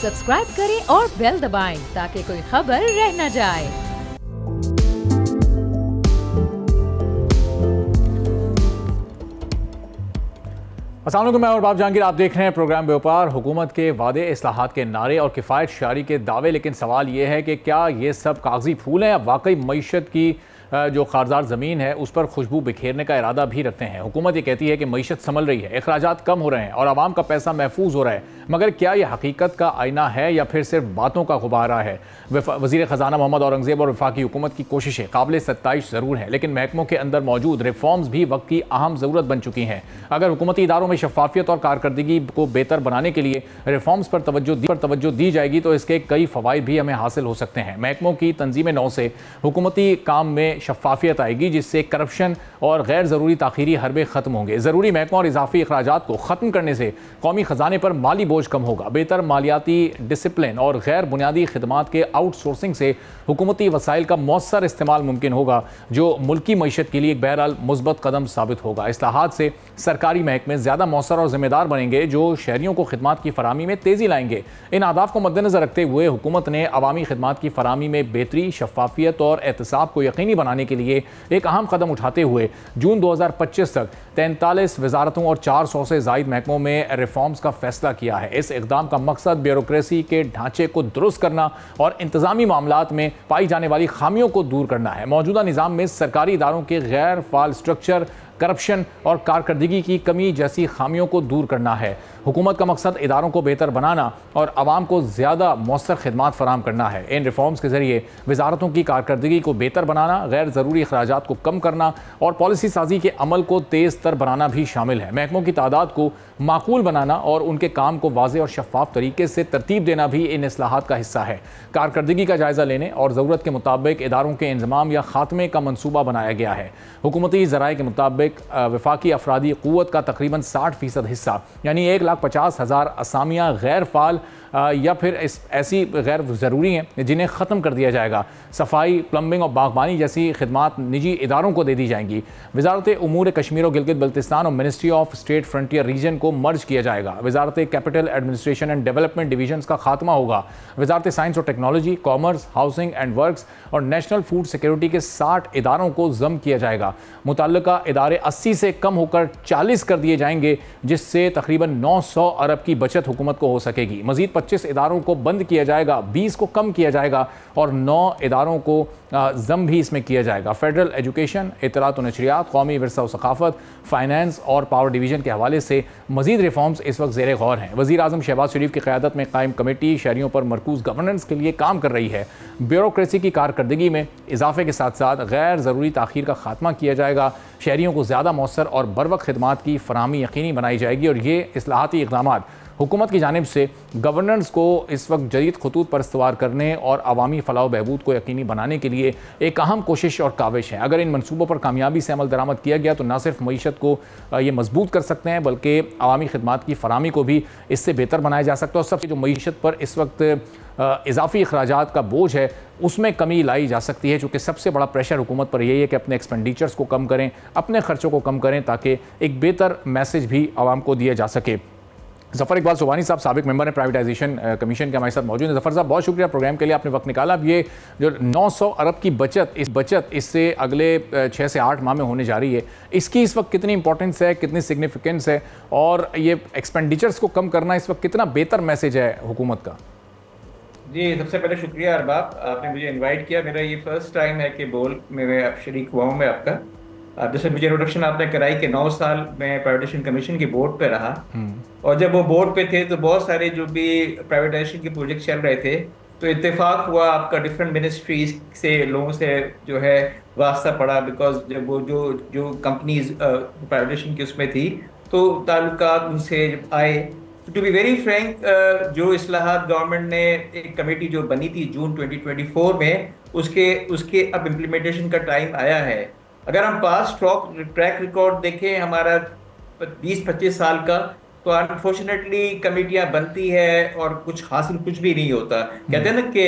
Subscribe करें और bell दबाएं ताकि कोई खबर रह न जाए। अस्सलाम वालेकुम, मैं और बाब जहांगीर, आप देख रहे हैं प्रोग्राम व्यापार। हुकूमत के वादे, इस्लाहात के नारे और किफ़ायत शारी के दावे, लेकिन सवाल ये है कि क्या ये सब कागजी फूल हैं या वाकई मईशत की जो ख़ारदार ज़मीन है उस पर खुशबू बिखेरने का इरादा भी रखते हैं। हुकूमत ये कहती है कि मईशत संभल रही है, अखराजात कम हो रहे हैं और आवाम का पैसा महफूज हो रहा है, मगर क्या यह हकीकत का आईना है या फिर सिर्फ बातों का गुब्बारा है? वज़ीर ख़जाना मोहम्मद औरंगज़ेब और वफाकी हुकूमत की कोशिशें काबिल सत्ताइश ज़रूर हैं, लेकिन महकमों के अंदर मौजूद रिफॉर्म्स भी वक्त की अहम ज़रूरत बन चुकी हैं। अगर हुकूमती इदारों में शफाफियत और कारकर्दगी को बेहतर बनाने के लिए रिफॉर्म्स पर तवज्जो दी जाएगी तो इसके कई फ़वाइद भी हमें हासिल हो सकते हैं। महकमों की तंजीम नौ से हुकूमती काम में शफाफियत आएगी, जिससे करप्शन और गैर ज़रूरी ताख़ीरी हरबे ख़त्म होंगे। ज़रूरी महकमों और इजाफी अखराजात को ख़त्म करने से कौमी ख़जाने पर माली बोझ कम होगा। बेहतर मालियाती डिसिप्लिन और गैर बुनियादी खिदमात के आउटसोर्सिंग से हुकूमती वसाइल का मौसर इस्तेमाल मुमकिन होगा, जो मुल्की मईशत के लिए एक बहरहाल मुस्बत कदम साबित होगा। इस्लाहात से सरकारी महकमे ज़्यादा मौसर और जिम्मेदार बनेंगे, जो शहरियों को खिदमात की फराहमी में तेज़ी लाएंगे। इन अहदाफ को मद्देनज़र रखते हुए हुकूमत ने अवामी खिदमात की फराहमी में बेहतरी, शफाफियत और एहतसाब को यकीनी बनाने के लिए एक अहम कदम उठाते हुए जून 2025 तक 43 वजारतों और 400 से ज़ायद महकमों में रिफॉर्म्स का फैसला किया है। इस इक़दाम का मकसद ब्यूरोक्रेसी के ढांचे को दुरुस्त करना और इंतज़ामी मामलात में पाई जाने वाली खामियों को दूर करना है। मौजूदा निज़ाम में सरकारी इदारों के गैर फाल स्ट्रक्चर, करप्शन और कारकर्दगी की कमी जैसी खामियों को दूर करना है। हुकूमत का मकसद इदारों को बेहतर बनाना और आवाम को ज़्यादा मौसर खिदमात फराहम करना है। इन रिफॉर्म्स के ज़रिए वजारतों की कारकर्दगी को बेहतर बनाना, गैर ज़रूरी अखराजात को कम करना और पॉलिसी साजी के अमल को तेज़ तर बनाना भी शामिल है। महकमों की तादाद को माकूल बनाना और उनके काम को वाज़ेह और शफाफ तरीके से तरतीब देना भी इन इस्लाहात का हिस्सा है। कारकर्दगी का जायज़ा लेने और ज़रूरत के मुताबिक इदारों के इंज़माम या खात्मे का मनसूबा बनाया गया है। हुकूमती ज़राए के मुताबिक वफाकी अफरादी क़ुव्वत का तकरीबन 60% हिस्सा यानी 1,50,000 असामियाँ गैर फाल या फिर ऐसी गैर ज़रूरी हैं जिन्हें ख़त्म कर दिया जाएगा। सफाई, प्लम्बिंग और बागबानी जैसी खिदमात निजी इदारों को दे दी जाएंगी। वजारत उमूर कश्मीर और गिलगित बल्तिस्तान और ministry of state frontier region को मर्ज किया जाएगा। वजारत capital administration and development divisions का खात्मा होगा। वजारत साइंस और technology, commerce, housing and works और नेशनल फूड सिक्योरिटी के 60 इदारों को ज़म किया जाएगा। मुतल्लिका इदारे 80 से कम होकर 40 कर दिए जाएंगे, जिससे तकरीबन 900 अरब की बचत हुकूमत को हो सकेगी। मज़ीद 25 इदारों को बंद किया जाएगा, 20 को कम किया जाएगा और 9 इदारों को ज़म भी इसमें किया जाएगा। फेडरल एजुकेशन, इत्तलात और नशरियात, कौमी विरसा और सकाफत, फाइनेंस और पावर डिवीज़न के हवाले से मज़ीद रिफॉर्म्स इस वक्त ज़ेर गौर हैं। वज़ीर आज़म शहबाज शरीफ की क़यादत में कायम कमेटी शहरियों पर मरकूज़ गवर्नेंस के लिए काम कर रही है। ब्यूरोक्रेसी की कारकर्दगी में इजाफे के साथ साथ गैर ज़रूरी ताख़ीर का खात्मा किया जाएगा। शहरियों को ज़्यादा मौसर और बरवक्त खिदमात की फराहमी यकीनी बनाई जाएगी और ये इस्लाहाती इक़दामात हुकूमत की जानिब से गवर्नेंस को इस वक्त जदीद खतूत पर इस्तवार करने और अवामी फलाह बहबूद को यकीनी बनाने के लिए एक अहम कोशिश और काविश है। अगर इन मनसूबों पर कामयाबी से अमल दरामद किया गया तो न सिर्फ मईशत को ये मजबूत कर सकते हैं, बल्कि अवामी खिदमात की फराहमी को भी इससे बेहतर बनाया जा सकता है और सबसे जो मईशत पर इस वक्त इजाफी अखराजात का बोझ है उसमें कमी लाई जा सकती है, चूँकि सबसे बड़ा प्रेशर हुकूमत पर यही है कि अपने एक्सपेंडिचर्स को कम करें, अपने खर्चों को कम करें, ताकि एक बेहतर मैसेज भी आवाम को दिया जा सके। ज़फ़र इकबाल सुबानी साहब साबिक मेंबर हैं प्राइवेटाइजेशन कमीशन के, हमारे साथ मौजूद हैं। ज़फ़र साहब, बहुत शुक्रिया प्रोग्राम के लिए, आपने वक्त निकाला। अब ये जो 900 अरब की बचत इससे अगले 6 से 8 माह में होने जा रही है, इसकी इस वक्त कितनी इंपॉर्टेंस है, कितनी सिग्निफिकेंस है और ये एक्सपेंडिचर्स को कम करना इस वक्त कितना बेहतर मैसेज है हुकूमत का? जी, सबसे पहले शुक्रिया अरबाब, आपने मुझे इनवाइट किया। मेरा ये फर्स्ट टाइम है कि मैं शरीक हुआ हूँ मैं आपका। जैसे मुझे इंट्रोडक्शन आपने कराई कि 9 साल मैं प्राइवेटाइजेशन कमीशन के बोर्ड पे रहा और जब वो बोर्ड पे थे तो बहुत सारे जो भी प्राइवेटाइजेशन के प्रोजेक्ट चल रहे थे तो इत्तेफाक हुआ आपका डिफरेंट मिनिस्ट्रीज से लोगों से जो है वास्ता पड़ा, बिकॉज जब वो जो कंपनीज प्राइवेटाइजेशन की उसमें थी तो ताल्लुकात उनसे आए। टू बी वेरी फ्रैंक, जो इस्लाहात गवर्नमेंट ने एक कमेटी जो बनी थी जून 2024 में, उसके अब इम्प्लीमेंटेशन का टाइम आया है। अगर हम पास ट्रैक रिकॉर्ड देखें हमारा 20-25 साल का, तो अनफॉर्चुनेटली कमेटियां बनती है और कुछ भी नहीं होता। कहते हैं ना कि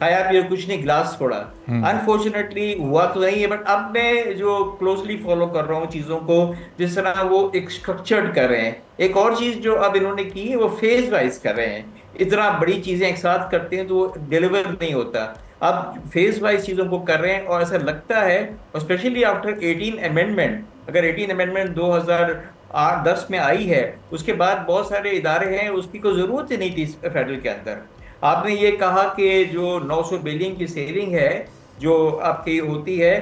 खाया पिया कुछ नहीं, गिलास छोड़ा। अनफॉर्चुनेटली हुआ तो नहीं है, बट अब मैं जो क्लोजली फॉलो कर रहा हूँ चीजों को, जिस तरह वो एक स्ट्रक्चर्ड कर रहे हैं। एक और चीज जो अब इन्होंने की है वो फेज वाइज कर रहे हैं। इतना बड़ी चीजें एक साथ करते हैं तो वो डिलीवर नहीं होता। अब फेज वाइज चीजों को कर रहे हैं और ऐसा लगता है, और स्पेशली आफ्टर 18 अमेंडमेंट, अगर 18 अमेंडमेंट 2008-10 में आई है, उसके बाद बहुत सारे इदारे हैं उसकी कोई जरूरत ही नहीं थी फेडरल के अंदर। आपने ये कहा कि जो 900 बिलियन की सेविंग है जो आपकी होती है,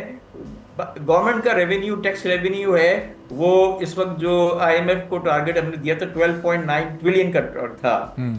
गवर्नमेंट का रेवेन्यू, टैक्स रेवेन्यू है, वो इस वक्त जो आईएमएफ को टारगेट हमने दिया था 12.9 ट्रिलियन का था।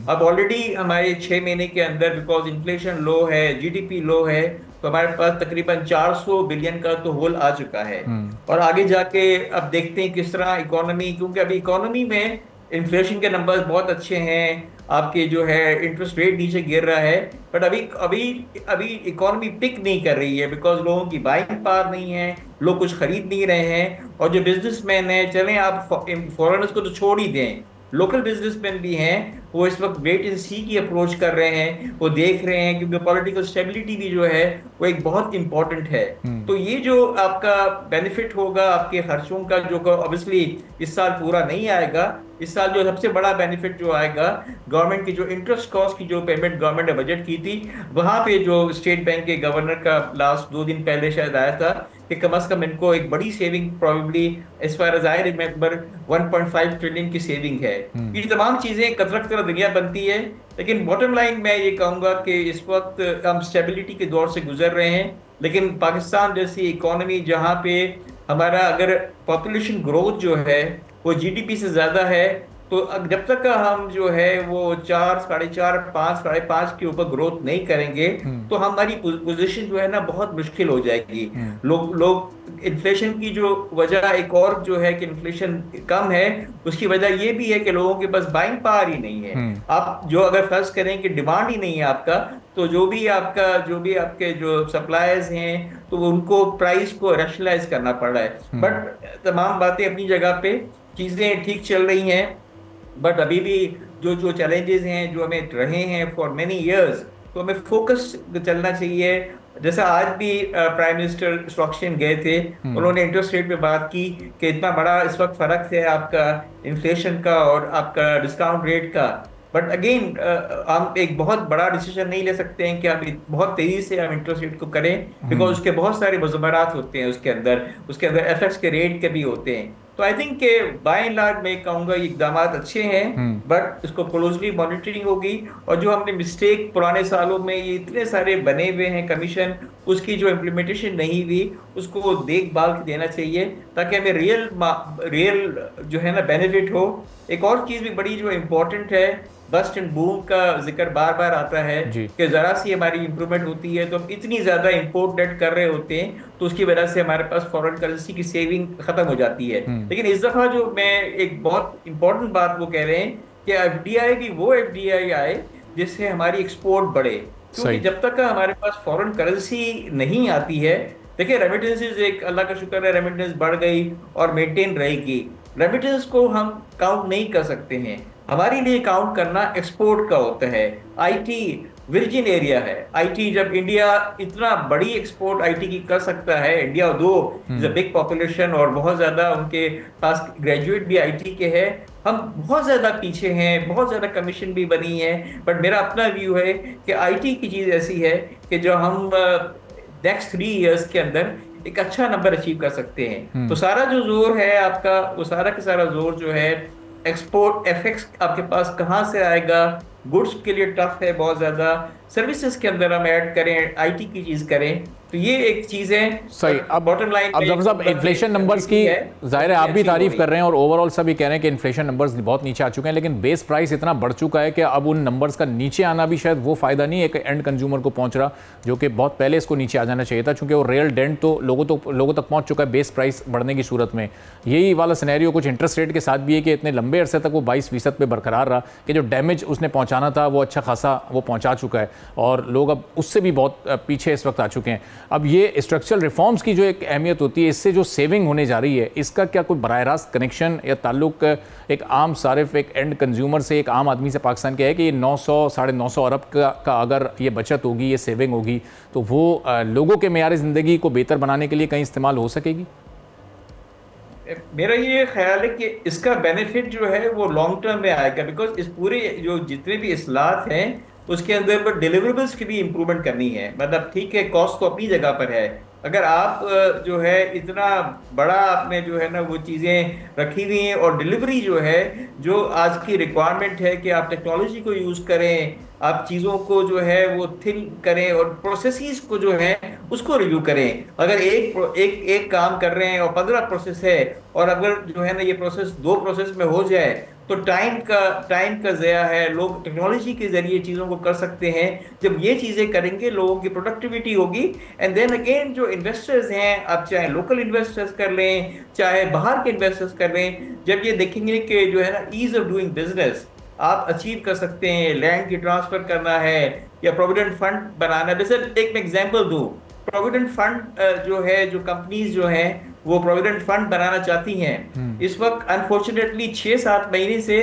अब ऑलरेडी हमारे 6 महीने के अंदर, बिकॉज इन्फ्लेशन लो है, जीडीपी लो है, तो हमारे पास तकरीबन 400 बिलियन का तो होल आ चुका है। और आगे जाके अब देखते हैं किस तरह इकोनॉमी, क्योंकि अभी इकोनॉमी में इन्फ्लेशन के नंबर्स बहुत अच्छे हैं, आपके जो है इंटरेस्ट रेट नीचे गिर रहा है, बट अभी अभी अभी इकोनॉमी पिक नहीं कर रही है, बिकॉज लोगों की बाइंग पावर नहीं है, लोग कुछ खरीद नहीं रहे हैं। और जो बिजनेसमैन है, चलें आप फॉरेनर्स को तो छोड़ ही दें, लोकल बिजनेसमैन भी हैं, वो इस वक्त वेट एंड सी की अप्रोच कर रहे हैं, वो देख रहे हैं, क्योंकि पॉलिटिकल स्टेबिलिटी भी जो है वो एक बहुत इंपॉर्टेंट है। तो ये जो आपका बेनिफिट होगा आपके खर्चों का, जो ऑब्वियसली इस साल पूरा नहीं आएगा, इस साल जो सबसे बड़ा बेनिफिट जो आएगा, गवर्नमेंट की जो इंटरेस्ट कॉस्ट की जो पेमेंट गवर्नमेंट ने बजट की थी, वहां पे जो स्टेट बैंक के गवर्नर का लास्ट 2 दिन पहले शायद आया था कि कम से कम इनको एक बड़ी saving, probably as far as I remember 1.5 trillion की सेविंग है। ये तमाम चीजें कतरत तरह दुनिया बनती है, लेकिन बॉटम लाइन मैं ये कहूंगा कि इस वक्त हम स्टेबिलिटी के दौर से गुजर रहे हैं, लेकिन पाकिस्तान जैसी इकोनॉमी जहां पे हमारा अगर पॉपुलेशन ग्रोथ जो है वो जीडीपी से ज्यादा है, तो जब तक हम जो है वो 4, 4.5, 5, 5.5 के ऊपर ग्रोथ नहीं करेंगे तो हमारी पोजीशन जो है ना बहुत मुश्किल हो जाएगी। लोग इन्फ्लेशन की जो वजह एक और जो है कि इन्फ्लेशन कम है, उसकी वजह ये भी है कि लोगों के पास बाइंग पावर ही नहीं है। आप जो अगर फर्ज करें कि डिमांड ही नहीं है आपका, तो जो भी आपके जो सप्लायर्स हैं तो उनको प्राइस को रैशनलाइज करना पड़ रहा है। बट तमाम बातें अपनी जगह पे, चीजें ठीक चल रही हैं, बट अभी भी जो चैलेंजेस हैं जो हमें रहे हैं फॉर मेनी इयर्स, तो हमें फोकस चलना चाहिए। जैसा आज भी प्राइम मिनिस्टर स्टॉक एक्सचेंज गए थे, उन्होंने इंटरेस्ट रेट पे बात की कि इतना बड़ा इस वक्त फर्क है आपका इन्फ्लेशन का और आपका डिस्काउंट रेट का। बट अगेन हम एक बहुत बड़ा डिसीजन नहीं ले सकते हैं कि हम बहुत तेजी से हम इंटरेस्ट रेट को करें, बिकॉज उसके बहुत सारे मज़मरात होते हैं, उसके अंदर एफएक्स के रेट के भी होते हैं। तो आई थिंक के बाय एंड लार्ज मैं कहूँगा ये इकदाम अच्छे हैं, बट इसको क्लोजली मॉनिटरिंग होगी। और जो हमने मिस्टेक पुराने सालों में ये इतने सारे बने हुए हैं कमीशन, उसकी जो इम्प्लीमेंटेशन नहीं हुई उसको देखभाल देना चाहिए, ताकि हमें रियल जो है ना बेनिफिट हो। एक और चीज़ भी बड़ी जो इम्पोर्टेंट है, बस्ट एंड बूम का जिक्र बार बार आता है कि जरा सी हमारी इंप्रूवमेंट होती है तो हम इतनी ज्यादा इंपोर्ट डेट कर रहे होते हैं, तो उसकी वजह से हमारे पास फॉरेन करेंसी की सेविंग खत्म हो जाती है। लेकिन इस दफा जो मैं एक बहुत इंपॉर्टेंट बात वो कह रहे हैं कि एफडीआई भी वो एफडीआई आए जिससे हमारी एक्सपोर्ट बढ़े, क्योंकि जब तक हमारे पास फॉरेन करेंसी नहीं आती है, देखिए रेमिटेंसेज एक अल्लाह का शुक्र है रेमिटेंस बढ़ गई और मेंटेन रहेगी। रेमिटेंस को हम काउंट नहीं कर सकते हैं, हमारे लिए काउंट करना एक्सपोर्ट का होता है। आईटी विर्जिन एरिया है, आईटी जब इंडिया इतना बड़ी एक्सपोर्ट आईटी की कर सकता है, इंडिया दो इज अ बिग पॉपुलेशन और बहुत ज्यादा उनके पास ग्रेजुएट भी आईटी के हैं, हम बहुत ज्यादा पीछे हैं, बहुत ज्यादा कमीशन भी बनी है। बट मेरा अपना व्यू है कि आईटी की चीज ऐसी है कि जो हम नेक्स्ट 3 इयर्स के अंदर एक अच्छा नंबर अचीव कर सकते हैं। तो सारा जो जोर है आपका, वो सारा का सारा जोर जो है एक्सपोर्ट एफएक्स आपके पास कहाँ से आएगा, गुड्स के लिए टफ है बहुत ज्यादा, सर्विसेज के अंदर हम ऐड करें, आईटी की चीज करें, तो ये एक चीज है सही। अब बॉटम लाइन अब जब सब इन्फ्लेशन नंबर्स की जाहिर है आप भी तारीफ कर रहे हैं और ओवरऑल सभी कह रहे हैं कि इन्फ्लेशन नंबर्स बहुत नीचे आ चुके हैं, लेकिन बेस प्राइस इतना बढ़ चुका है कि अब उन नंबर्स का नीचे आना भी शायद वो फायदा नहीं है एक एंड कंज्यूमर को पहुंच रहा, जो कि बहुत पहले इसको नीचे आ जाना चाहिए था, क्योंकि वो रियल डेंट तो लोगों तक पहुंच चुका है बेस प्राइस बढ़ने की सूरत में। यही वाला सिनेरियो कुछ इंटरेस्ट रेट के साथ भी है कि इतने लंबे अरसे तक वो 22% पे बरकरार रहा कि जो डैमेज उसने पहुंचाना था वो अच्छा खासा वो पहुंचा चुका है और लोग अब उससे भी बहुत पीछे इस वक्त आ चुके हैं। अब ये स्ट्रक्चरल रिफॉर्म्स की जो एक अहमियत होती है, इससे जो सेविंग होने जा रही है, इसका क्या कोई बराह रास्त कनेक्शन या ताल्लुक एक आम सारिफ, एक एंड कंज्यूमर से, एक आम आदमी से पाकिस्तान के है कि ये 900 950 अरब का अगर ये बचत होगी, ये सेविंग होगी, तो वो लोगों के मेयार ज़िंदगी को बेहतर बनाने के लिए कहीं इस्तेमाल हो सकेगी? मेरा ये ख्याल है कि इसका बेनिफिट जो है वो लॉन्ग टर्म में आएगा, बिकॉज इस पूरे जो जितने भी इस्लाहत हैं उसके अंदर डिलीवरेबल्स की भी इम्प्रूवमेंट करनी है। मतलब ठीक है, कॉस्ट तो अपनी जगह पर है, अगर आप जो है इतना बड़ा आपने जो है ना वो चीज़ें रखी हुई हैं और डिलीवरी जो है, जो आज की रिक्वायरमेंट है कि आप टेक्नोलॉजी को यूज़ करें, आप चीज़ों को जो है वो थिन करें और प्रोसेसेस को जो है उसको रिव्यू करें। अगर एक काम कर रहे हैं और 15 प्रोसेस है, और अगर जो है ना ये प्रोसेस 2 प्रोसेस में हो जाए तो टाइम का ज़या है। लोग टेक्नोलॉजी के ज़रिए चीज़ों को कर सकते हैं। जब ये चीज़ें करेंगे लोगों की प्रोडक्टिविटी होगी। एंड देन अगेन जो इन्वेस्टर्स हैं, आप चाहे लोकल इन्वेस्टर्स कर लें चाहे बाहर के इन्वेस्टर्स कर लें, जब ये देखेंगे कि जो है ना ईज ऑफ डूइंग बिजनेस आप अचीव कर सकते हैं, लैंड की ट्रांसफर करना है या प्रोविडेंट फंड बनाना है। जैसे एक मैं एग्जांपल दूं, प्रोविडेंट फंड जो है, जो कंपनीज जो हैं वो प्रोविडेंट फंड बनाना चाहती हैं, इस वक्त अनफॉर्चुनेटली 6-7 महीने से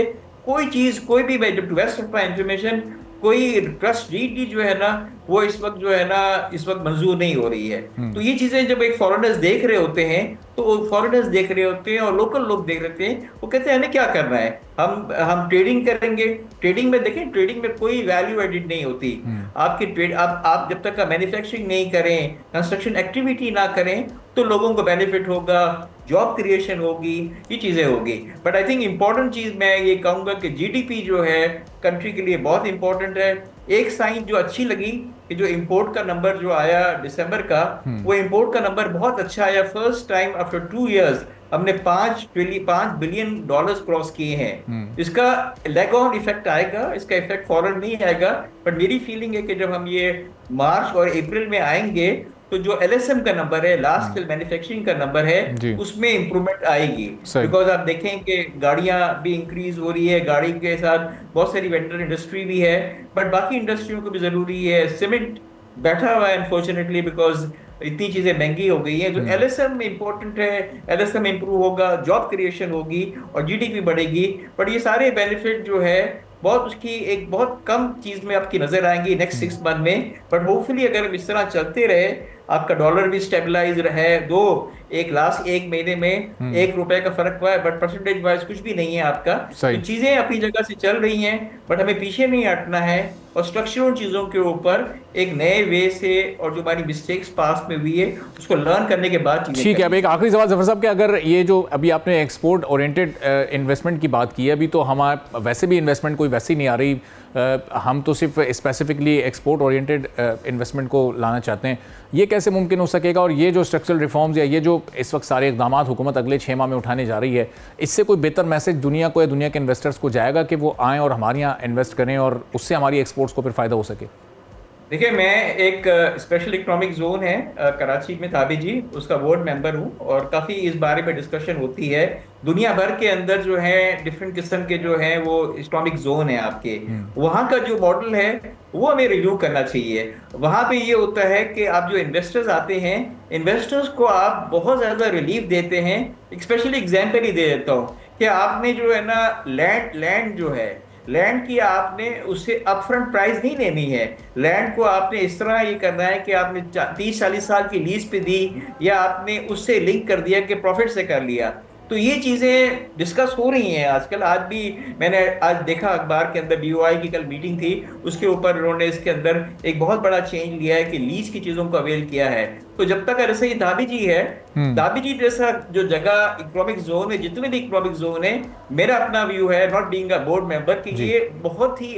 कोई चीज, कोई भी to best of my information, कोई ट्रस्ट डीड जो है ना वो इस वक्त जो है ना इस वक्त मंजूर नहीं हो रही है। तो ये चीजें जब एक फॉरेनर्स देख रहे होते हैं, तो फॉरेनर्स देख रहे होते हैं और लोकल लोग देख रहे हैं, वो कहते हैं हमें क्या करना है, हम ट्रेडिंग करेंगे। ट्रेडिंग में देखें, ट्रेडिंग में कोई वैल्यू एडिड नहीं होती। आपकी ट्रेड आप जब तक मैन्युफैक्चरिंग नहीं करें, कंस्ट्रक्शन एक्टिविटी ना करें, तो लोगों को बेनिफिट होगा, जॉब क्रिएशन होगी, ये चीजें होगी। बट आई थिंक इंपॉर्टेंट चीज मैं ये कहूंगा कि जीडीपी जो है कंट्री के लिए बहुत इंपॉर्टेंट है। एक साइन जो अच्छी लगी कि जो इंपोर्ट का नंबर जो आया दिसंबर का, वो इंपोर्ट का नंबर बहुत अच्छा आया। फर्स्ट टाइम आफ्टर 2 इयर्स हमने $5 बिलियन क्रॉस किए हैं। इसका लेग ऑन इफेक्ट आएगा, इसका इफेक्ट फौरन नहीं आएगा, बट मेरी फीलिंग है कि जब हम ये मार्च और अप्रैल में आएंगे तो जो एलएसएम का नंबर है, लार्ज स्केल मैन्युफैक्चरिंग का नंबर है, उसमें इंप्रूवमेंट आएगी। बिकॉज आप देखें कि गाड़ियां भी इंक्रीज हो रही है, गाड़ी के साथ बहुत सारी वेंडर इंडस्ट्री भी है, बट बाकी इंडस्ट्रियों को भी जरूरी है। सीमेंट बैठा हुआ है अनफॉर्चुनेटली, बिकॉज इतनी चीजें महंगी हो गई हैं। जो एलएसएम इंपॉर्टेंट है, एलएसएम इंप्रूव होगा, जॉब क्रिएशन होगी और जीडीपी बढ़ेगी। बट ये सारे बेनिफिट जो है बहुत उसकी एक बहुत कम चीज में आपकी नजर आएंगी नेक्स्ट 6 मंथ में। बट होपफुली अगर हम इस तरह चलते रहे, आपका डॉलर भी स्टेबलाइज रहे, लास्ट 1 महीने में ₹1 का फर्क हुआ है, बट परसेंटेज वाइज कुछ भी नहीं है आपका। तो चीजें अपनी जगह से चल रही हैं, बट हमें पीछे नहीं हटना है और स्ट्रक्चरल चीजों के ऊपर एक नए वे से, और जो हमारी मिस्टेक्स पास में हुई है उसको लर्न करने के बाद। ठीक है, अब एक आखिरी सवाल जफर साहब कि अगर ये जो अभी आपने एक्सपोर्ट ओरिएंटेड इन्वेस्टमेंट की बात की है, अभी तो हमारा वैसे भी इन्वेस्टमेंट कोई वैसी नहीं आ रही, हम तो सिर्फ स्पेसिफिकली एक्सपोर्ट ओरिएंटेड इन्वेस्टमेंट को लाना चाहते हैं, ये कैसे मुमकिन हो सकेगा? और ये जो स्ट्रक्चरल रिफॉर्म्स या ये जो इस वक्त सारे इकदाम हुकूमत अगले 6 माह में उठाने जा रही है, इससे कोई बेहतर मैसेज दुनिया को या दुनिया के इन्वेस्टर्स को जाएगा कि वो आएँ और हमारे यहाँ इन्वेस्ट करें और उससे हमारी एक्सपोर्ट्स को फिर फ़ायदा हो सके? देखिए, मैं एक स्पेशल इकोनॉमिक जोन है कराची में, ताबी जी, उसका बोर्ड मेंबर हूँ और काफ़ी इस बारे में डिस्कशन होती है। दुनिया भर के अंदर जो है डिफरेंट किस्म के जो है वो इकोनॉमिक जोन है आपके, वहाँ का जो मॉडल है वो हमें रिव्यू करना चाहिए। वहाँ पे ये होता है कि आप जो इन्वेस्टर्स आते हैं, इन्वेस्टर्स को आप बहुत ज़्यादा रिलीफ देते हैं। स्पेशली एग्जाम्पल ही दे देता हूँ कि आपने जो है ना लैंड जो है, लैंड की आपने उससे अपफ्रंट प्राइस नहीं लेनी है। लैंड को आपने इस तरह ये करना है कि आपने 30-40 साल की लीज पे दी, या आपने उससे लिंक कर दिया कि प्रॉफिट से कर लिया। तो ये चीज़ें डिस्कस हो रही हैं आजकल। आज भी मैंने आज देखा अखबार के अंदर, BOI की कल मीटिंग थी, उसके ऊपर उन्होंने इसके अंदर एक बहुत बड़ा चेंज लिया है कि लीज की चीज़ों को अवेल किया है। तो जब तक ऐसे ही दाबी जी है, दाबी जी जैसा जो जगह इकोनॉमिक जोन है, जितने भी इकोनॉमिक जोन है, मेरा अपना व्यू है, not being a board member, कि ये बहुत ही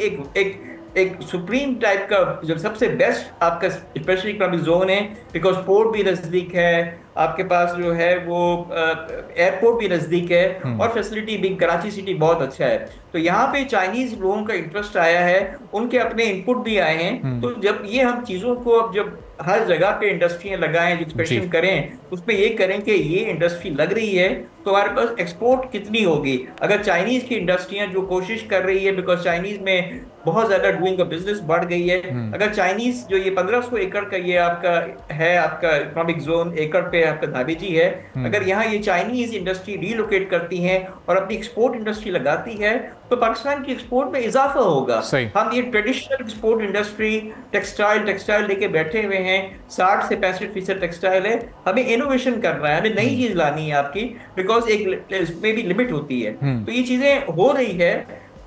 एक सुप्रीम टाइप का जो सबसे बेस्ट आपका स्पेशल इकोनॉमिक जोन है, बिकॉज पोर्ट भी नजदीक है, आपके पास जो है वो एयरपोर्ट भी नजदीक है और फैसिलिटी भी, कराची सिटी बहुत अच्छा है। तो यहाँ पे चाइनीज लोगों का इंटरेस्ट आया है, उनके अपने इनपुट भी आए हैं। तो जब ये हम चीजों को अब जब हर जगह पे इंडस्ट्रियां लगाएं, एक्सपेंशन करें, उसमें ये करें कि ये इंडस्ट्री लग रही है तो हमारे पास एक्सपोर्ट कितनी होगी। अगर चाइनीज की इंडस्ट्रियां जो कोशिश कर रही है, बिकॉज चाइनीज में बहुत ज्यादा डूइंग का बिजनेस बढ़ गई है, अगर चाइनीज जो ये 1500 एकड़ का ये आपका है, आपका इकोनॉमिक जोन एकड़ पे आपका धाबी जी है, अगर यहाँ ये चाइनीज इंडस्ट्री रीलोकेट करती है और अपनी एक्सपोर्ट इंडस्ट्री लगाती है तो पाकिस्तान की एक्सपोर्ट में इजाफा होगा। हम ये ट्रेडिशनल एक्सपोर्ट इंडस्ट्री टेक्सटाइल लेके बैठे हुए हैं, 60 से 65% टेक्सटाइल है, हमें इनोवेशन करना है, हमें नई चीज लानी है आपकी, बिकॉज एक इसमें भी लिमिट होती है। तो ये चीजें हो रही है,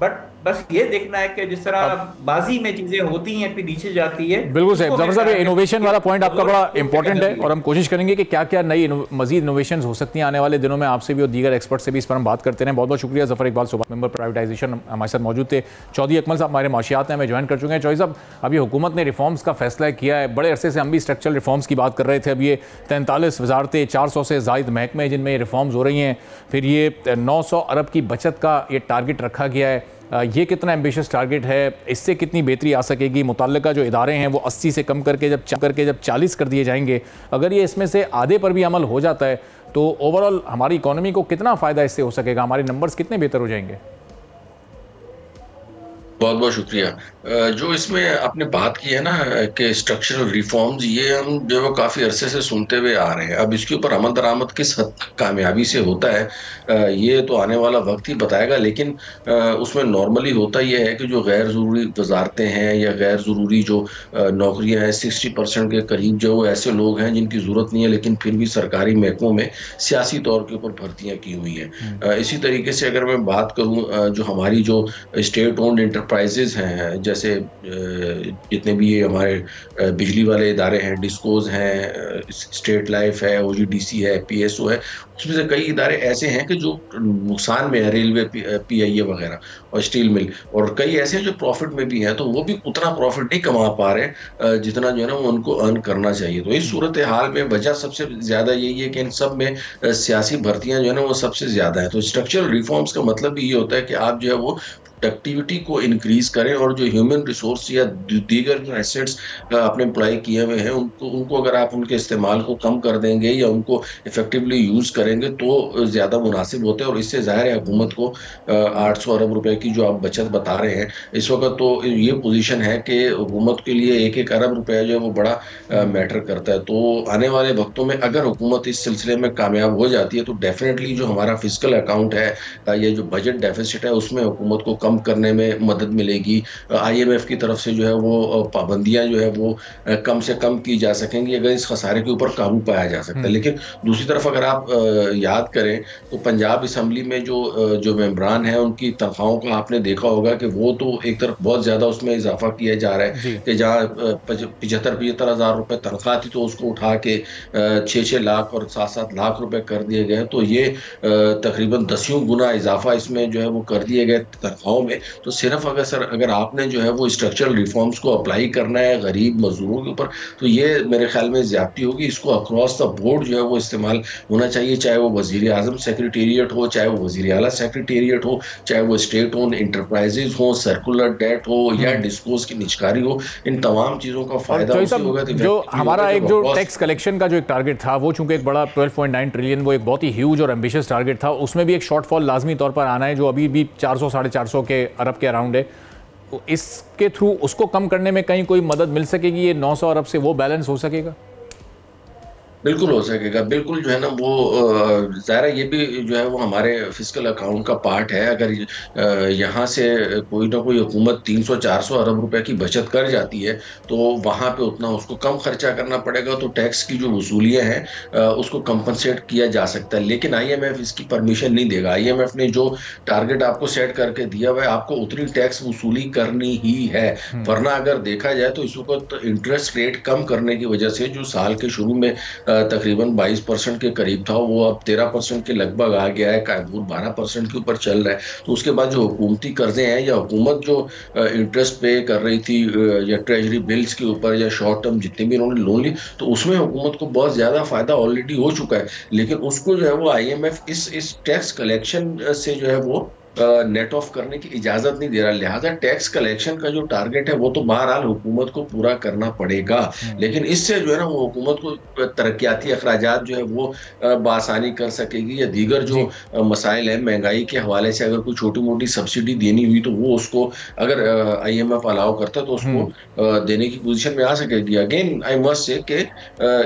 बट बस ये देखना है कि जिस तरह बाजी में चीजें होती हैं फिर नीचे जाती है। बिल्कुल जफर साहब, इनोवेशन वाला पॉइंट आपका बड़ा इंपॉर्टेंट है और हम कोशिश करेंगे कि क्या क्या नई मजीद इनोवेशन हो सकती हैं आने वाले दिनों में। आपसे भी और दीगर एक्सपर्ट से भी इस पर हम बात करते हैं। बहुत बहुत शुक्रिया जफर इकबाल, सुबह मेंबर प्राइवेटाइजेशन हमारे साथ मौजूद थे। चौधरी अकमल साहब हमारे माशियात में ज्वाइन कर चुके हैं। चौधरी साहब, अभी हुकूमत ने रिफॉर्म्स का फैसला किया है, बड़े अरसे से हम भी स्ट्रक्चरल रिफॉर्म्स की बात कर रहे थे। अब ये 43 वजारतें, 400 से जायद महकमे जिनमें ये रिफॉर्म्स हो रही हैं, फिर ये 900 अरब की बचत का ये टारगेट रखा गया है। ये कितना एम्बिशियस टारगेट है, इससे कितनी बेहतरी आ सकेगी? मुतल्लिका जो इदारे हैं वो 80 से कम करके जब 40 कर दिए जाएंगे, अगर ये इसमें से आधे पर भी अमल हो जाता है तो ओवरऑल हमारी इकोनॉमी को कितना फ़ायदा इससे हो सकेगा, हमारे नंबर्स कितने बेहतर हो जाएंगे? बहुत बहुत शुक्रिया। जो इसमें आपने बात की है ना कि स्ट्रक्चरल रिफॉर्म्स, ये हम जो है काफ़ी अरसे से सुनते हुए आ रहे हैं। अब इसके ऊपर अमल दरामद किस हद तक कामयाबी से होता है ये तो आने वाला वक्त ही बताएगा, लेकिन उसमें नॉर्मली होता ये है कि जो गैर ज़रूरी वजारतें हैं या गैर ज़रूरी जो नौकरियां हैं, 60% के करीब जो ऐसे लोग हैं जिनकी ज़रूरत नहीं है लेकिन फिर भी सरकारी महकमों में सियासी तौर के ऊपर भर्तियाँ की हुई हैं। इसी तरीके से अगर मैं बात करूँ, जो हमारी जो स्टेट ओन्ड इंटरप्राइजेज हैं, जैसे जितने भी ये हमारे बिजली वाले इदारे हैं, डिस्कोज हैं, स्टेट लाइफ है, ओजीडीसी है, पीएसओ है, उसमें से कई इदारे ऐसे हैं कि जो नुकसान में है, रेलवे, पीआईए वगैरह और स्टील मिल, और कई ऐसे हैं जो प्रॉफिट में भी हैं, तो वो भी उतना प्रॉफिट नहीं कमा पा रहे जितना जो है ना वो उनको अर्न करना चाहिए। तो इस सूरत हाल में वजह सबसे ज़्यादा यही है कि इन सब में सियासी भर्तियाँ जो है ना वो सबसे ज़्यादा है। तो स्ट्रक्चरल रिफॉर्म्स का मतलब भी ये होता है कि आप जो है वो प्रोडक्टिविटी को इंक्रीज करें और जो ह्यूमन रिसोर्स या दीगर जो एसेट्स आपने अप्लाई किए हुए हैं उनको अगर आप उनके इस्तेमाल को कम कर देंगे या उनको इफेक्टिवली यूज़ करेंगे तो ज़्यादा मुनासिब होते हैं। और इससे ज़ाहिर है हुकूमत को 800 अरब रुपए की जो आप बचत बता रहे हैं इस वक्त, तो ये पोजीशन है कि हुकूमत के लिए 1-1 अरब रुपया जो है वो बड़ा मैटर करता है। तो आने वाले वक्तों में अगर हुकूमत इस सिलसिले में कामयाब हो जाती है तो डेफिनेटली जो हमारा फिजिकल अकाउंट है या जो बजट डेफिसिट है उसमें हुकूमत को कम करने में मदद मिलेगी। आईएमएफ की तरफ से जो है वो पाबंदियां जो है वो कम से कम की जा सकेंगी अगर इस खसारे के ऊपर काबू पाया जा सकता है। लेकिन दूसरी तरफ अगर आप याद करें तो पंजाब असम्बली में जो मेंबरान हैं उनकी तनख्वाहों का आपने देखा होगा कि वो तो एक तरफ बहुत ज़्यादा उसमें इजाफा किया जा रहा है कि जहाँ 75 हज़ार रुपये तनख्वाह थी तो उसको उठा के 6-6 लाख और 7-7 लाख रुपए कर दिए गए। तो ये तकरीबन 10 गुना इजाफा इसमें जो है वो कर दिए गए तनख्वाहों में। तो सिर्फ अगर आपने जो है वो स्ट्रक्चरल रिफॉर्म्स को अप्लाई करना है गरीब मजदूरों के ऊपर तो ये मेरे ख्याल में ज्यादती होगी। इसको अक्रॉस द बोर्ड जो है वो इस्तेमाल होना चाहिए, चाहे वो वजीर आजम सेक्रेटेरिएट हो, चाहे वो वजीर आला सेक्रेटेरिएट हो, चाहे वो स्टेट ओन इंटरप्राइजेज हो, सर्कुलर डेट हो या डिस्कोज की निचकारी हो, इन तमाम चीज़ों का फायदा होगा। जो हमारा एक जो टैक्स कलेक्शन का जो एक टारगेट था वो चूंकि एक बड़ा 12.9 ट्रिलियन वो एक बहुत ही ह्यूज और एम्बिशियस टारगेट था, उसमें भी एक शॉर्टफॉल लाजमी तौर पर आना है जो अभी भी 400-450 के अरब के अराउंड है। इसके थ्रू उसको कम करने में कहीं कोई मदद मिल सकेगी? ये 900 अरब से वो बैलेंस हो सकेगा? बिल्कुल हो सकेगा, बिल्कुल जो है ना वो ज़ाहिर ये भी जो है वो हमारे फिजिकल अकाउंट का पार्ट है। अगर यहाँ से कोई ना कोई हुकूमत 300-400 अरब रुपए की बचत कर जाती है तो वहाँ पे उतना उसको कम खर्चा करना पड़ेगा, तो टैक्स की जो वसूलियाँ हैं उसको कंपनसेट किया जा सकता है। लेकिन आईएमएफ इसकी परमिशन नहीं देगा। आईएमएफ ने जो टारगेट आपको सेट करके दिया हुआ है आपको उतनी टैक्स वसूली करनी ही है, वरना अगर देखा जाए तो इस वक्त इंटरेस्ट रेट कम करने की वजह से जो साल के शुरू में तकरीबन 22% के करीब था, वो अब 13% के लगभग आ गया है, कायबूर 12% के ऊपर चल रहा है। तो उसके बाद जो हुकूमती कर्जे हैं या हुकूमत जो इंटरेस्ट पे कर रही थी या ट्रेजरी बिल्स के ऊपर या शॉर्ट टर्म जितने भी उन्होंने लोन ली, तो उसमें हुकूमत को बहुत ज्यादा फायदा ऑलरेडी हो चुका है। लेकिन उसको जो है वो IMF इस टैक्स कलेक्शन से जो है वो नेट ऑफ करने की इजाजत नहीं दे रहा। लिहाजा टैक्स कलेक्शन का जो टारगेट है वो तो बहरहाल हुकूमत को पूरा करना पड़ेगा, लेकिन इससे जो है ना वो हुकूमत को तरक्याती अखराजात जो है वो बासानी कर सकेगी, या दीगर जो मसाइल हैं महंगाई के हवाले से अगर कोई छोटी मोटी सब्सिडी देनी हुई तो वो उसको अगर IMF अलाउ करता तो उसको देने की पोजीशन में आ सकेगी। अगेन आई मस्ट से कि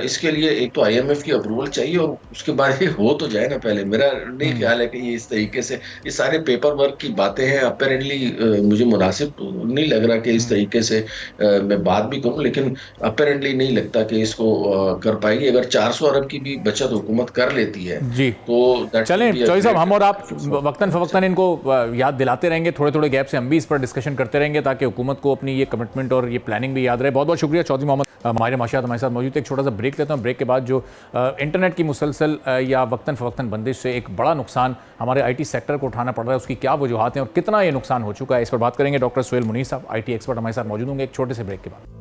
इसके लिए एक तो IMF की अप्रूवल चाहिए और उसके बाद ये हो तो जाए ना। पहले मेरा नहीं ख्याल है कि ये इस तरीके से ये सारे पेपर वर्क की बातें हैं। अपेरेंटली मुझे मुनासिब नहीं लग रहा कि इस तरीके से मैं बात भी करूं, लेकिन अपेरेंटली नहीं लगता कि इसको कर पाएगी। अगर 400 अरब की भी बचत हुकूमत कर लेती है जी तो चलें चौधरी साहब, हम और आप वक्तन फवक्तन इनको याद दिलाते रहेंगे, थोड़े थोड़े गैप से हम भी इस पर डिस्कशन करते रहेंगे ताकि हुकूमत को अपनी ये कमिटमेंट और ये प्लानिंग भी याद रहे। बहुत बहुत शुक्रिया चौधरी मोहम्मद माहिर माशियात हमारे साथ मौजूद। एक छोटा सा ब्रेक लेता हूँ, ब्रेक के बाद जो इंटरनेट की मुसलसल या वक्तन फवक्तन बंदिश से एक बड़ा नुकसान हमारे IT सेक्टर को उठाना पड़ रहा है, उसकी क्या वजूहत हैं और कितना ये नुकसान हो चुका है, इस पर बात करेंगे। डॉक्टर सुहेल मुनीर साहब IT एक्सपर्ट हमारे साथ मौजूद होंगे एक छोटे से ब्रेक के बाद।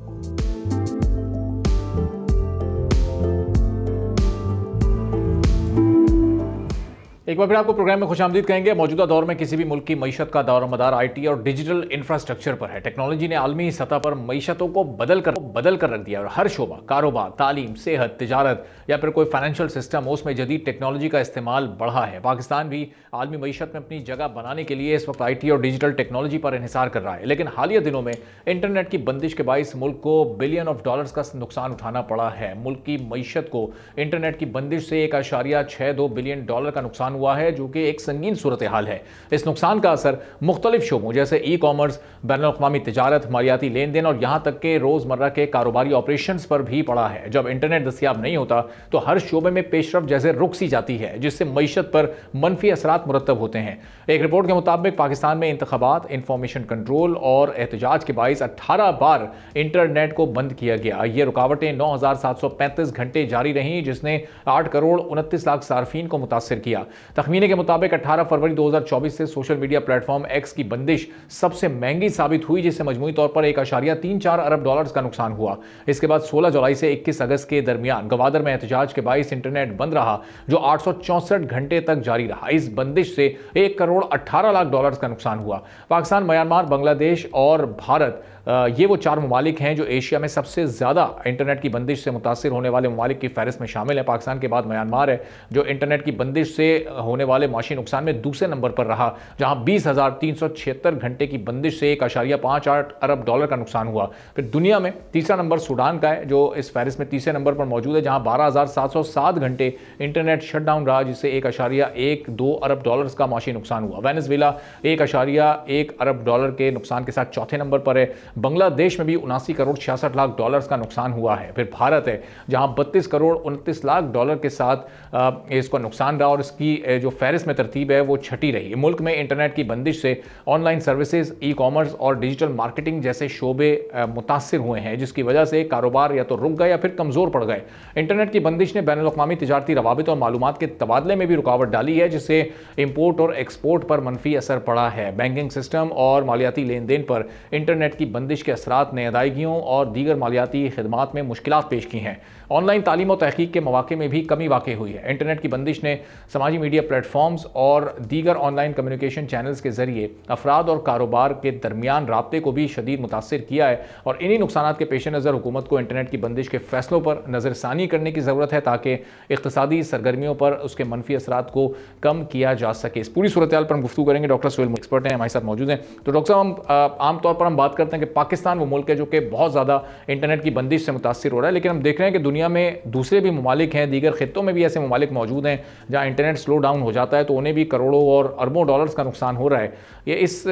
एक बार फिर आपको प्रोग्राम में खुशामदीद कहेंगे। मौजूदा दौर में किसी भी मुल्क की मईशत का दारोमदार IT और डिजिटल इंफ्रास्ट्रक्चर पर है। टेक्नोलॉजी ने आलमी सतह पर मईशतों को बदल कर रख दिया और हर शोबा, कारोबार, तालीम, सेहत, तिजारत या फिर कोई फाइनेंशियल सिस्टम हो, उसमें जदीद टेक्नोलॉजी का इस्तेमाल बढ़ा है। पाकिस्तान भी आलमी मईशत में अपनी जगह बनाने के लिए इस वक्त IT और डिजिटल टेक्नोलॉजी पर इन्हिसार कर रहा है, लेकिन हालिया दिनों में इंटरनेट की बंदिश के बाइस मुल्क को बिलियन ऑफ डॉलर्स का नुकसान उठाना पड़ा है। मुल्क की मईशत को इंटरनेट की बंदिश से 1.62 बिलियन डॉलर का नुकसान हुआ है, जो कि एक संगीन सूरत हाल है। इस नुकसान का असर मुख्तलिफ शोबों जैसे ई-कॉमर्स, बैनुल-अक़वामी तिजारत, मालियाती लेन देन और यहां तक के रोजमर्रा के कारोबारी ऑपरेशंस पर भी पड़ा है। जब इंटरनेट दस्तयाब नहीं होता तो हर शोबे में पेशरफ जैसे रुक सी जाती है, जिससे मईशत पर मनफी असरात मुरतब होते हैं। एक रिपोर्ट के मुताबिक पाकिस्तान में इंतखाबात, इंफॉर्मेशन कंट्रोल और एहतजाज के बाइस 18 बार इंटरनेट को बंद किया गया। ये रुकावटें 9,735 घंटे जारी रहीं, जिसने 8 करोड़ 29 लाख सार्फिन को मुतासर किया। तखमीने के मुताबिक 18 फरवरी 2024 से सोशल मीडिया प्लेटफॉर्म X की बंदिश सबसे महंगी साबित हुई, जिससे मजमूई तौर पर 1.34 अरब डॉलर्स का नुकसान हुआ। इसके बाद 16 जुलाई से 21 अगस्त के दरमियान गवादर में एहतजाज के बाइस इंटरनेट बंद रहा, जो 864 घंटे तक जारी रहा। इस बंदिश से 1 करोड़ 18 लाख डॉलर्स का नुकसान हुआ। पाकिस्तान, म्यांमार, बांग्लादेश और भारत ये वो 4 ममालिक हैं जो एशिया में सबसे ज़्यादा इंटरनेट की बंदिश से मुतासिर होने वाले ममालिक की फहरिस्त में शामिल है। पाकिस्तान के बाद म्यांमार है, जो इंटरनेट की बंदिश से होने वाले माशी नुकसान में दूसरे नंबर पर रहा, जहां 20,376 घंटे की बंदिश से 1.58 अरब डॉलर का नुकसान हुआ। फिर दुनिया में तीसरा नंबर सूडान का है, जो इस फहरिस्त में तीसरे नंबर पर मौजूद है, जहां 12,707 घंटे इंटरनेट शटडाउन रहा, जिससे 1.12 अरब डॉलर्स का माशी नुकसान हुआ। वेनेजुएला 1.1 अरब डॉलर के नुकसान के साथ चौथे नंबर पर है। बांग्लादेश में भी 79 करोड़ 66 लाख डॉलर्स का नुकसान हुआ है। फिर भारत है, जहां 32 करोड़ 29 लाख डॉलर के साथ इसको नुकसान रहा और इसकी जो फहरिस्त में तरतीब है वो छठी रही। मुल्क में इंटरनेट की बंदिश से ऑनलाइन सर्विसेज, ई-कॉमर्स और डिजिटल मार्केटिंग जैसे शोबे मुतासिर हुए हैं, जिसकी वजह से कारोबार या तो रुक गए या फिर कमजोर पड़ गए। इंटरनेट की बंदिश ने बैनुल-अक़वामी तिजारती रवाबित और मालूमात के तबादले में भी रुकावट डाली है, जिससे इंपोर्ट और एक्सपोर्ट पर मनफी असर पड़ा है। बैंकिंग सिस्टम और मालियाती लेन देन पर इंटरनेट की बंदिश के असरात ने अदायगियों और दीगर मालियाती खिदमात में मुश्किलात पेश की हैं। ऑनलाइन तालीम और तहकीक के मौके में भी कमी वाक़ई हुई है। इंटरनेट की बंदिश ने समाजी मीडिया प्लेटफॉर्म्स और दीगर ऑनलाइन कम्युनिकेशन चैनल्स के जरिए अफराद और कारोबार के दरमियान राब्ते को भी शदीद मुतासिर किया है और इन्हीं नुकसानात के पेश नज़र हुकूमत को इंटरनेट की बंदिश के फैसलों पर नज़रसानी करने की ज़रूरत है, ताकि इक़्तिसादी सरगर्मियों पर उसके मनफी असरात को कम किया जा सके। इस पूरी सूरत हाल पर हम गुफ्तगू करेंगे। डॉक्टर सुहेल एक्सपर्ट हैं, हमारे साथ मौजूद हैं। तो डॉक्टर साहब, आमतौर पर हम बात करते हैं कि पाकिस्तान वो मुल्क है जो कि बहुत ज़्यादा इंटरनेट की बंदिश से मुतासिर हो रहा है, लेकिन हम देख रहे हैं कि दुनिया में दूसरे भी ममालिक हैं, दीगर खित्तों में भी ऐसे ममालिक मौजूद हैं जहाँ इंटरनेट स्लो डाउन हो जाता है तो उन्हें भी करोड़ों और अरबों डॉलर्स का नुकसान हो रहा है। ये इस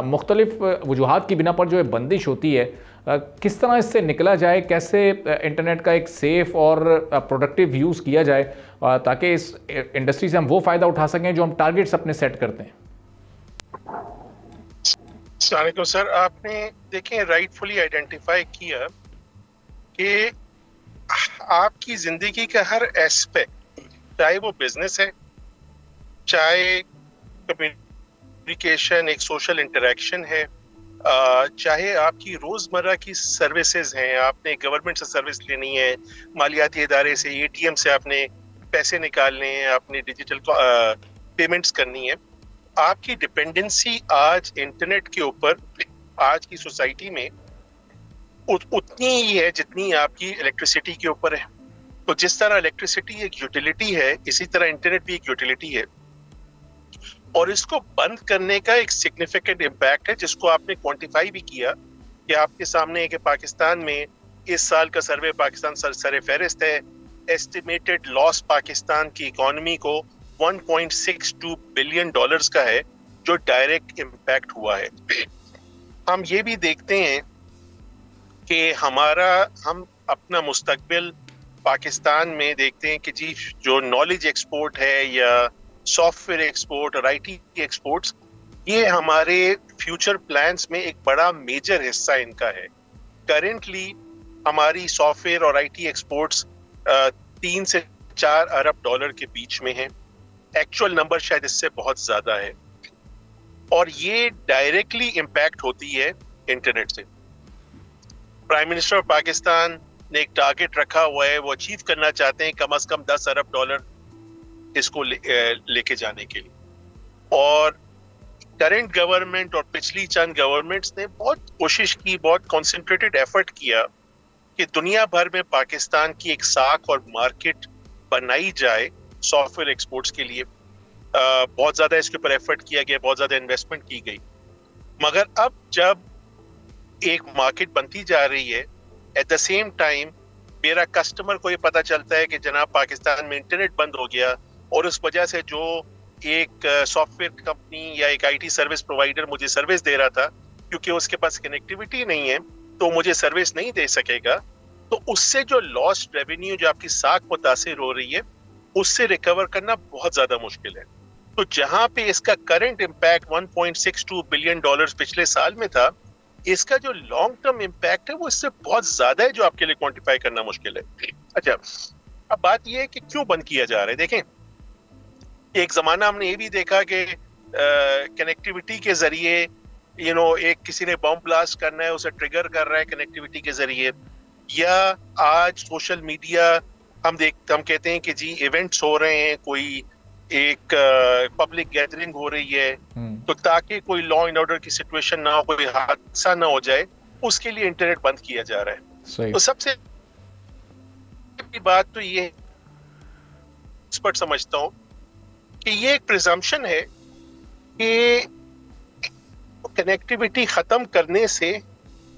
मुख्तलिफ वजूहात की बिना पर जो बंदिश होती है, किस तरह इससे निकला जाए, कैसे इंटरनेट का एक सेफ़ और प्रोडक्टिव यूज़ किया जाए ताकि इस इंडस्ट्री से हम वो फ़ायदा उठा सकें जो हम टारगेट्स अपने सेट करते हैं। सर, आपने देखें राइटफुली आइडेंटिफाई किया कि आपकी जिंदगी का हर एस्पेक्ट, चाहे वो बिजनेस है, चाहे कम्युनिकेशन, एक सोशल इंटरेक्शन है, चाहे आपकी रोजमर्रा की सर्विसेज हैं, आपने गवर्नमेंट से सर्विस लेनी है, मालियाती इदारे से, एटीएम से आपने पैसे निकालने हैं, आपने डिजिटल पेमेंट्स करनी है, आपकी डिपेंडेंसी आज इंटरनेट के ऊपर आज की सोसाइटी में उतनी ही है जितनी आपकी इलेक्ट्रिसिटी के ऊपर है। तो जिस तरह इलेक्ट्रिसिटी एक यूटिलिटी है, इसी तरह इंटरनेट भी एक यूटिलिटी है, और इसको बंद करने का एक सिग्निफिकेंट इम्पैक्ट है जिसको आपने क्वांटिफाई भी किया कि आपके सामने है कि पाकिस्तान में इस साल का सर्वे पाकिस्तान सर फहरिस्त है, एस्टिमेटेड लॉस पाकिस्तान की इकोनॉमी को 1.62 बिलियन डॉलर्स का है जो डायरेक्ट इम्पैक्ट हुआ है। हम ये भी देखते हैं कि हम अपना मुस्तकबिल पाकिस्तान में देखते हैं कि जी जो नॉलेज एक्सपोर्ट है या सॉफ्टवेयर एक्सपोर्ट और आईटी एक्सपोर्ट्स, ये हमारे फ्यूचर प्लान्स में एक बड़ा मेजर हिस्सा इनका है। करेंटली हमारी सॉफ्टवेयर और आईटी एक्सपोर्ट्स 3 से 4 अरब डॉलर के बीच में है। एक्चुअल नंबर शायद इससे बहुत ज्यादा है, और ये डायरेक्टली इम्पैक्ट होती है इंटरनेट से। प्राइम मिनिस्टर ऑफ पाकिस्तान ने एक टारगेट रखा हुआ है, वो अचीव करना चाहते हैं कम से कम 10 अरब डॉलर इसको लेके जाने के लिए। और करंट गवर्नमेंट और पिछली चंद गवर्नमेंट्स ने बहुत कोशिश की, बहुत कॉन्सेंट्रेटेड एफर्ट किया कि दुनिया भर में पाकिस्तान की एक साख और मार्केट बनाई जाए सॉफ्टवेयर एक्सपोर्ट्स के लिए। बहुत ज्यादा इसके ऊपर एफर्ट किया गया, बहुत ज्यादा इन्वेस्टमेंट की गई, मगर अब जब एक मार्केट बनती जा रही है, एट द सेम टाइम मेरा कस्टमर को ये पता चलता है कि जनाब पाकिस्तान में इंटरनेट बंद हो गया, और उस वजह से जो एक सॉफ्टवेयर कंपनी या एक आईटी सर्विस प्रोवाइडर मुझे सर्विस दे रहा था, क्योंकि उसके पास कनेक्टिविटी नहीं है तो मुझे सर्विस नहीं दे सकेगा, तो उससे जो लॉस्ट रेवेन्यू जो आपकी साख मुतासिर हो रही है, उससे रिकवर करना बहुत ज्यादा मुश्किल है। तो जहां पे इसका करंट इम्पैक्ट 1.62 बिलियन डॉलर्स पिछले साल में था, इसका जो लॉन्ग टर्म इम्पैक्ट है वो इससे बहुत ज्यादा है, जो आपके लिए क्वांटिफाई करना मुश्किल है। अच्छा, अब बात यह है कि क्यों बंद किया जा रहा है। देखें, एक जमाना हमने ये भी देखा कि कनेक्टिविटी के जरिए एक किसी ने बम ब्लास्ट करना है, उसे ट्रिगर कर रहा है कनेक्टिविटी के जरिए, या आज सोशल मीडिया हम कहते हैं कि जी इवेंट्स हो रहे हैं, कोई एक पब्लिक गैदरिंग हो रही है, तो ताकि कोई लॉ एंड ऑर्डर की सिचुएशन ना हो, कोई हादसा ना हो जाए, उसके लिए इंटरनेट बंद किया जा रहा है। तो सबसे बात तो ये एक्सपर्ट समझता हूं कि ये एक प्रिजम्पशन है कि कनेक्टिविटी खत्म करने से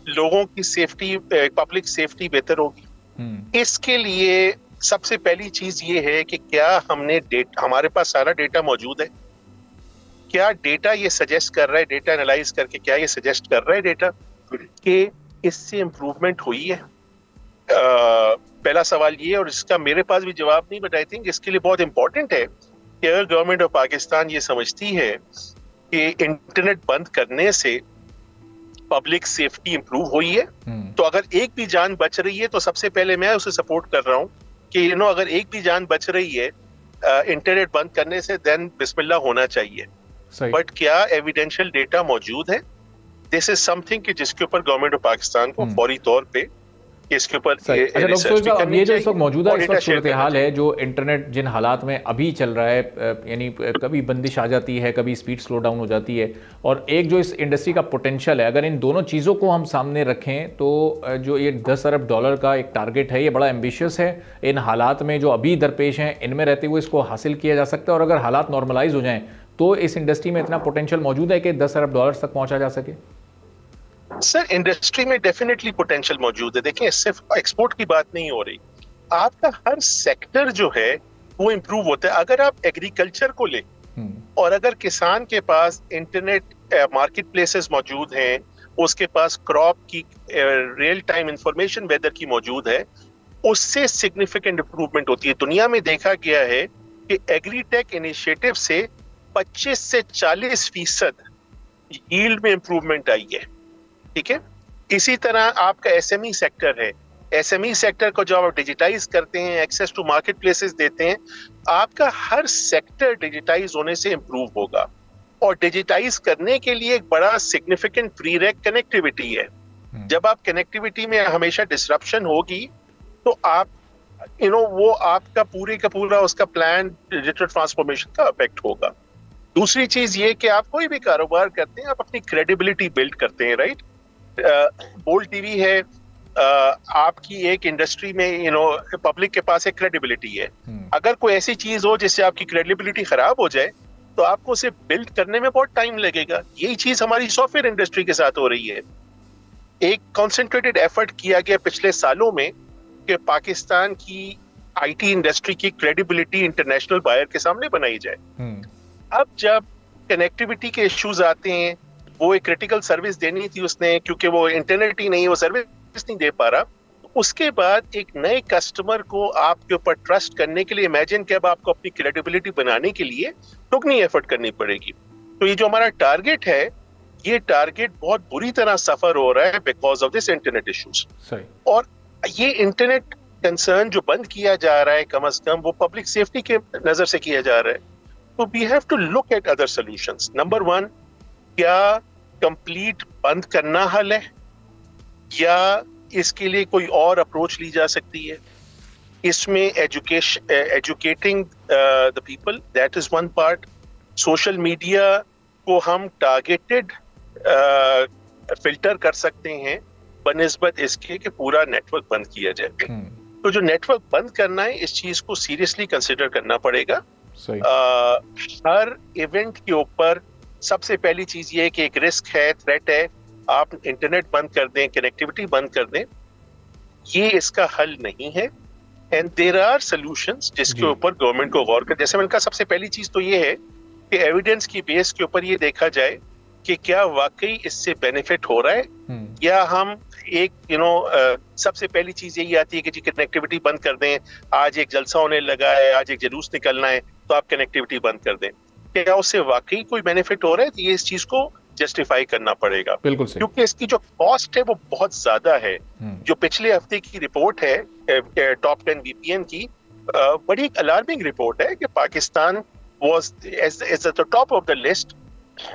लोगों की सेफ्टी, पब्लिक सेफ्टी बेहतर होगी। इसके लिए सबसे पहली चीज ये है कि क्या हमारे पास सारा डेटा मौजूद है, क्या डेटा ये सजेस्ट कर रहा है, डेटा एनालाइज करके क्या ये सजेस्ट कर रहा है डेटा कि इससे इम्प्रूवमेंट हुई है। पहला सवाल ये है, और इसका मेरे पास भी जवाब नहीं, बट आई थिंक इसके लिए बहुत इंपॉर्टेंट है कि अगर गवर्नमेंट ऑफ पाकिस्तान ये समझती है कि इंटरनेट बंद करने से पब्लिक सेफ्टी इंप्रूव हुई है, तो अगर एक भी जान बच रही है तो सबसे पहले मैं उसे सपोर्ट कर रहा हूं कि अगर एक भी जान बच रही है इंटरनेट बंद करने से, देन बिस्मिल्लाह होना चाहिए। बट क्या एविडेंशियल डेटा मौजूद है? दिस इज समथिंग कि जिसके ऊपर गवर्नमेंट ऑफ पाकिस्तान को फौरी तौर पे इसके ऊपर अच्छा डॉक्टर साहब, अब ये जो इस वक्त मौजूदा इस वक्त सूरत हाल है, जो इंटरनेट जिन हालात में अभी चल रहा है, यानी कभी बंदिश आ जाती है, कभी स्पीड स्लो डाउन हो जाती है, और एक जो इस इंडस्ट्री का पोटेंशियल है, अगर इन दोनों चीज़ों को हम सामने रखें तो जो ये 10 अरब डॉलर का एक टारगेट है, ये बड़ा एम्बिशियस है। इन हालात में जो अभी दरपेश हैं, इनमें रहते हुए इसको हासिल किया जा सकता है, और अगर हालात नॉर्मलाइज हो जाएँ तो इस इंडस्ट्री में इतना पोटेंशियल मौजूद है कि 10 अरब डॉलर तक पहुँचा जा सके। सर, इंडस्ट्री में डेफिनेटली पोटेंशियल मौजूद है। देखिए, सिर्फ एक्सपोर्ट की बात नहीं हो रही, आपका हर सेक्टर जो है वो इंप्रूव होता है। अगर आप एग्रीकल्चर को ले और अगर किसान के पास इंटरनेट मार्केट प्लेसेस मौजूद हैं, उसके पास क्रॉप की रियल टाइम इंफॉर्मेशन वेदर की मौजूद है, उससे सिग्निफिकेंट इंप्रूवमेंट होती है। दुनिया में देखा गया है कि एग्रीटेक इनिशिएटिव से 25 से 40% यील्ड में इंप्रूवमेंट आई है। ठीक है, इसी तरह आपका एसएमई सेक्टर है, SME सेक्टर को जब आप डिजिटाइज करते हैं, एक्सेस टू मार्केट प्लेसेस देते हैं, आपका हर सेक्टर डिजिटाइज होने से इंप्रूव होगा। और डिजिटाइज करने के लिए एक बड़ा सिग्निफिकेंट प्रीरेक कनेक्टिविटी है। जब आप कनेक्टिविटी में हमेशा डिसरप्शन होगी तो आप वो आपका पूरे का पूरा उसका प्लान डिजिटल ट्रांसफॉर्मेशन का अफेक्ट होगा। दूसरी चीज ये कि आप कोई भी कारोबार करते हैं, आप अपनी क्रेडिबिलिटी बिल्ड करते हैं, राइट। बोल्ड टीवी है, आपकी एक इंडस्ट्री में पब्लिक के पास एक क्रेडिबिलिटी है। अगर कोई ऐसी चीज हो जिससे आपकी क्रेडिबिलिटी खराब हो जाए तो आपको उसे बिल्ड करने में बहुत टाइम लगेगा। यही चीज हमारी सॉफ्टवेयर इंडस्ट्री के साथ हो रही है। एक कॉन्सेंट्रेटेड एफर्ट किया गया पिछले सालों में कि पाकिस्तान की आईटी इंडस्ट्री की क्रेडिबिलिटी इंटरनेशनल बायर के सामने बनाई जाए। अब जब कनेक्टिविटी के इश्यूज आते हैं, वो एक क्रिटिकल सर्विस देनी थी उसने, क्योंकि वो इंटरनेट ही नहीं, वो सर्विस नहीं दे पा रहा, उसके बाद एक नए कस्टमर को आपके ऊपर ट्रस्ट करने के लिए इमेजिन कि अब आपको अपनी क्रेडिबिलिटी बनाने के लिए दुगनी एफर्ट करनी पड़ेगी। तो ये जो हमारा टारगेट है, ये टारगेट बहुत बुरी तरह सफर हो रहा है because of this internet issues. और ये इंटरनेट कंसर्न जो बंद किया जा रहा है, कम से कम वो पब्लिक सेफ्टी के नजर से किया जा रहा है। तो we have to look at other solutions. Number 1, क्या कंप्लीट बंद करना हल है या इसके लिए कोई और अप्रोच ली जा सकती है? इसमें educating the people, that is one part. Social media को हम टारगेटेड फिल्टर कर सकते हैं बनिस्बत इसके कि पूरा नेटवर्क बंद किया जाए। तो जो नेटवर्क बंद करना है, इस चीज को सीरियसली कंसिडर करना पड़ेगा। हर इवेंट के ऊपर सबसे पहली चीज ये है कि एक रिस्क है, थ्रेट है, आप इंटरनेट बंद कर दें, कनेक्टिविटी बंद कर दें, ये इसका हल नहीं है। एंड देयर आर सॉल्यूशंस जिसके ऊपर गवर्नमेंट को गौर कर, जैसे मैंने कहा, सबसे पहली चीज तो ये है कि एविडेंस की बेस के ऊपर ये देखा जाए कि क्या वाकई इससे बेनिफिट हो रहा है या हम एक सबसे पहली चीज यही आती है कि जी कनेक्टिविटी बंद कर दें, आज एक जलसा होने लगा है, आज एक जुलूस निकलना है तो आप कनेक्टिविटी बंद कर दें। क्या उससे वाकई कोई बेनिफिट हो रहा है? तो ये इस चीज को जस्टिफाई करना पड़ेगा, बिल्कुल, क्योंकि इसकी जो कॉस्ट है वो बहुत ज्यादा है। जो पिछले हफ्ते की रिपोर्ट है टॉप 10 VPN की, बड़ी अलार्मिंग रिपोर्ट है कि Pakistan was at the top of the list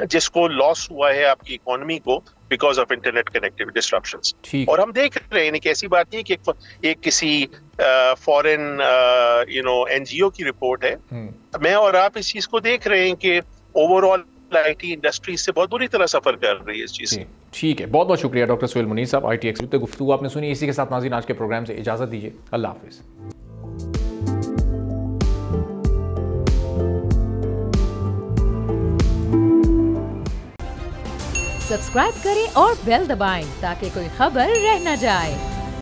जिसको लॉस हुआ है आपकी इकोनॉमी को because of internet connectivity disruptions. और हम देख रहे हैं कि ऐसी बात नहीं कि एक किसी फॉरेन NGO की रिपोर्ट है। मैं और आप इस चीज को देख रहे हैं कि ओवरऑल आईटी इंडस्ट्री से बहुत बुरी तरह सफर कर रही है इस चीज से। ठीक है, बहुत बहुत शुक्रिया डॉक्टर सुहेल मुनीर साहब, IT एक्सपर्ट। गुफ्तगू आपने सुनी। इसी के साथ नाज़रीन आज के प्रोग्राम से इजाजत दीजिए। अल्लाह हाफिज। सब्सक्राइब करें और बेल दबाएं ताकि कोई खबर रह न जाए।